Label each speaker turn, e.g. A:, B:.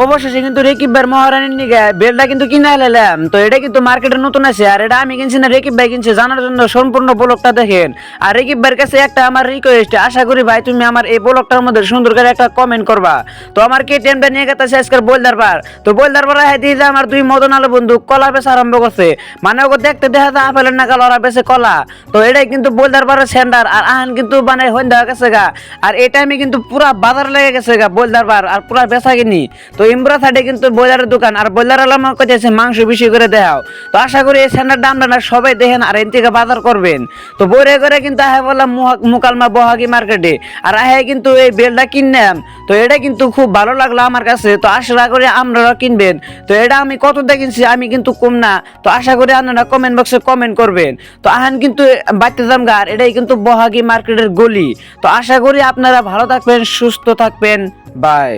A: অবশেষে কিন্তু রেকিব ভাইয়ের মহারানীর নিগে বেলটা কিন্তু কিনে এলাম। তো এটা কিন্তু মার্কেটে নতুন আছে, আর এটা আমি কিনছি না রেকিব ভাই কিনছে। জানার জন্য সম্পূর্ণ ব্লগটা দেখেন। আর রেকিব ভাইয়ের কাছে একটা আমার রিকোয়েস্ট, আশা করি ভাই তুমি আমার এই ব্লগটার মধ্যে সুন্দর করে একটা কমেন্ট করবা। তো আমার কেটিএমটা নিয়ে গেছে আজকের বলদার বার। তো বলদার বার দিয়ে যে আমার দুই মদন আলো বন্ধু কলা বেচা আরম্ভ করছে। মানে ওকে দেখতে দেখা যায় আপেলের নাগাল ওরা বেচে কলা। তো এটাই কিন্তু বলদার বারের সেন্টার। আর আহান কিন্তু মানে হইন দেওয়া গেছে গা। আর এই টাইমে কিন্তু পুরা বাজার লেগে গেছে গা বলদার বার, আর পুরা বেচা কিনি। তো ইমরা সাইডে কিন্তু বয়লারের দোকান, আর বয়লার আলাম কইতেছে মাংস বেশি করে দেখাও। তো আশা করি এই সেন্টারটা আপনারা সবাই দেখেন আর এর থেকে বাজার করবেন। তো বইরে করে কিন্তু আহে বললাম মুকালমা বহাগি মার্কেটে, আর আহে কিন্তু এই বেলটা কিনলাম। তো এটা কিন্তু খুব ভালো লাগলো আমার কাছে। তো আশা করি আপনারা কিনবেন। তো এটা আমি কতটা কিনছি আমি কিন্তু কম না। তো আশা করি আপনারা কমেন্ট বক্সে কমেন্ট করবেন। তো আহান কিন্তু বাইতে দাম গার, এটাই কিন্তু বহাগি মার্কেটের গলি। তো আশা করি আপনারা ভালো থাকবেন, সুস্থ থাকবেন। বাই।